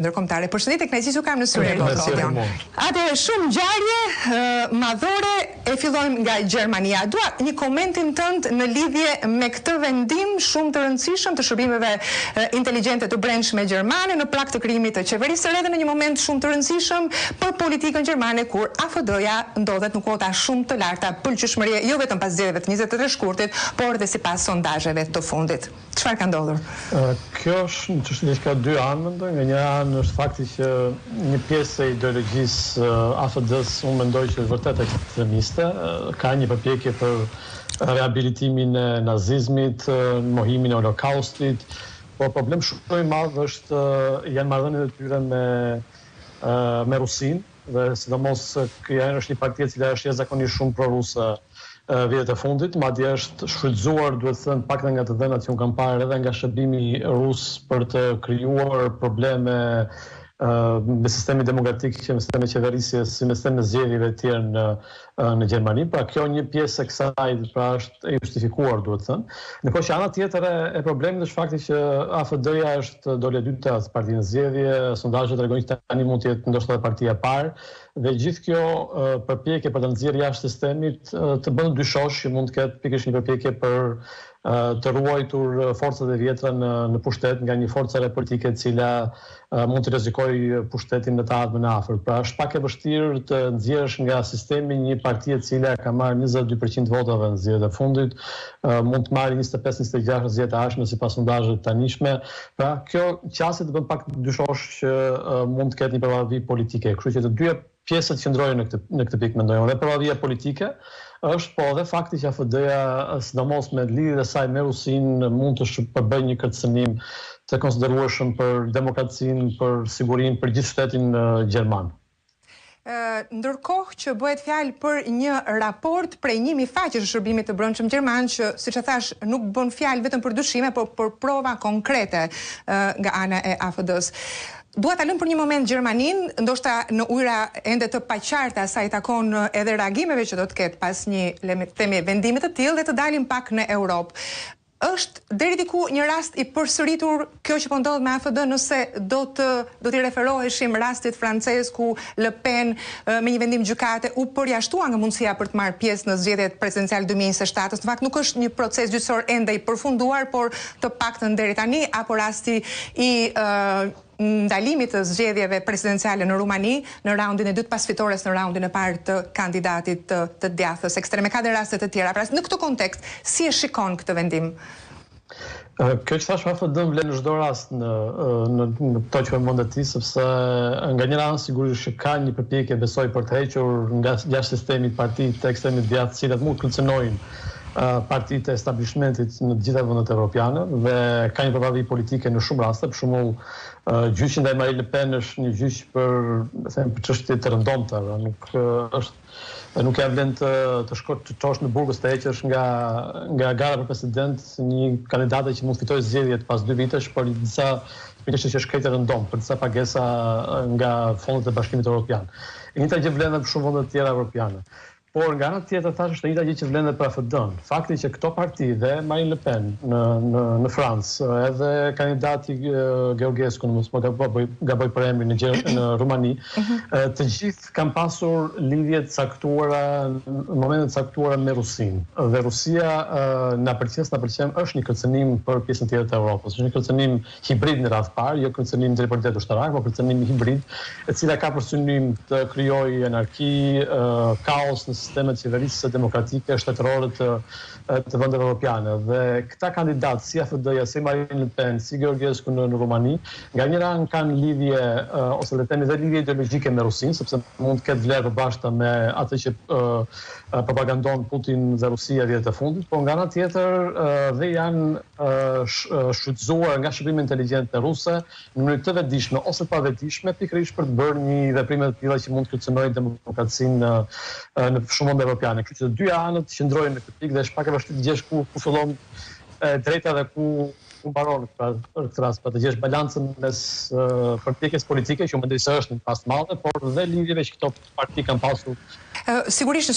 ndërkombëtare. Përshëndetje, kënaqësi ju kam në studio. Atëherë shumë ngjarje madhore e fillojmë nga Gjermania. Dua një komentin tënd në lidhje me këtë vendim shumë të rëndësishëm të shërbimeve inteligjente të brendshme gjermane në prag të krijimit të qeverisë së re dhe në një moment shumë të rëndësishëm për politikën gjermane kur AfD-ja ndodhet në kuota shumë të larta pëlqyeshmërie jo vetëm pas zgjedhjeve të 23 shkurtit, por dhe sipas sondazheve të fundit. Çfarë ka ndodhur? Kjo është ka dy anë, mendoj. Nga një anë është fakti që një pjesë e ideologjisë AfD-s unë mendoj që është vërtet ekstremiste, ka një përpjekje për rehabilitimin e nazizmit, mohimin e holokaustit, por problem shumë i madh është janë marrëdhëniet e tyre me Rusinë, dhe sidomos kjo është një parti e cila është jashtëzakonisht shumë pro-ruse vjetet e fundit, madje është shfrytzuar, duhet të thënë, pak nga të dhënat që unë kam parë edhe nga shërbimi rus për të krijuar probleme me sistemi demokratik, që me sistemi qeverisjes, si me sistemi zgjedhjeve të tjerë në Gjermani. Pra kjo një pjesë e kësaj pra është e justifikuar, duhet të thënë. Ndërkohë që ana tjetër e problemit është fakti që AfD-ja është dole e dyta partia në zgjedhje, sondazhet tregojnë që tani mund të jetë ndoshta partia e parë, dhe gjithë kjo përpjekje për të nxjerrë jashtë sistemit të bën dyshosh që mund të ketë pikërisht një përpjekje për të ruajtur forcat e vjetra në pushtet nga një forcë politike e cila mund të rrezikojë pushtetin në të ardhmen e afërt. Pra është pak e vështirë të nxjerrësh nga sistemi një parti e cila ka marrë 22% votave në zgjedhjet e fundit, mund të marrë 25-26 zgjedhjet e ardhshme sipas sondazheve të tanishme. Pra kjo qasje të bën pak dyshosh që mund të ketë një përvallëvi politike. Kështu që të dyja pjesët qëndrojnë në këtë pikë, mendoj. Dhe përvallëvia politike është, po edhe fakti që AfD-ja, sidomos me lidhjet e saj me Rusinë, mund të përbëjë një kërcënim të konsiderueshëm për demokracinë, për sigurinë, për gjithë shtetin gjerman. Ndërkohë që bëhet fjalë për një raport prej 1000 faqesh të shërbimit të brendshëm gjerman që, siç e thash, nuk bën fjalë vetëm për dyshime, por për prova konkrete nga ana e AfD-s. Dua ta lëm për një moment Gjermaninë, ndoshta në ujëra ende të paqarta sa i takon edhe reagimeve që do të ketë pas një themi vendimi të tillë dhe të dalim pak në Europë. Është deri diku një rast i përsëritur kjo që po ndodh me AfD, nëse do t'i referoheshim rastit francez ku Le Pen me një vendim gjykate u përjashtua nga mundësia për të marrë pjesë në zgjedhjet presidenciale 2027. Në fakt nuk është një proces gjyqësor ende i përfunduar, por të paktën deri tani, apo rasti i ndalimit të zgjedhjeve presidenciale në Rumani në raundin e dytë pas fitores në raundin e parë të kandidatit të djathës ekstreme. Ka dhe raste të tjera. Pra në këtë kontekst, si e shikon këtë vendim? Kjo që thash AfD vlen në çdo rast në to që përmendet ti, sepse nga njëra anë sigurisht që ka një përpjekje besoj për të hequr nga jashtë sistemit partitë të ekstremit djathtë, të cilat mund të kërcënojnë partitë e establishmentit në të gjitha vendet evropiane dhe ka një përvallëvi politike në shumë raste. Për shembull, gjyqi ndaj Marine Le Pen është një gjyq për çështje të rëndomta, nuk ja vlen të çosh në burgos të heqësh nga gara për president një kandidate që mund të fitojë zgjedhjet pas 2 vitesh, por disa pikërisht që shkretë rëndom për disa pagesa nga fondet e Bashkimit Evropian. E njëjta gjë vlen edhe për shumë vende të tjera evropiane. Por nga ana tjetër thash është e njëjta gjë që vlen edhe për AfD-n. Fakti që këto parti dhe Marine Le Pen në Francë, edhe kandidati Georgescu, mos më gaboj për emrin në Rumani, të gjithë kanë pasur lidhje të caktuara në momente të caktuara me Rusinë. Dhe Rusia na pëlqen është një kërcënim për pjesën tjetër të Evropës. Është një kërcënim hibrid në radhë parë, jo kërcënim drejtpërdet ushtarak, por kërcënim hibrid, e cila ka për synim të krijojë anarki, kaos në sistemet qeverisë demokratike shtetërore të vendeve evropiane. Dhe këta kandidatë, si AfD-ja, si Marine Le Pen, si Georgescu në Rumani, nga njëra anë kanë lidhje, ose le të themi dhe lidhje ideologjike me Rusinë, sepse mund të ketë vlerë të bashkëta me atë që propagandon Putin dhe Rusia vjetet e fundit, por nga ana tjetër dhe janë shfrytzuar nga shërbimi inteligjent ruse në mënyrë të vetëdijshme ose pa vetëdijshme, pikërisht për të bërë një veprime të tilla që mund të kërcënojë demokracinë në shumë vende evropiane. Kështu që të dyja anët qëndrojnë në këtë pikë dhe është pak e vështirë të gjesh ku fillon drejta dhe ku mbaron këtë rast, për të gjesh balancën mes përpjekjes politike, që mendoj se është në pas të madhe, por dhe lidhjeve që këto parti kanë pasur. Sigurisht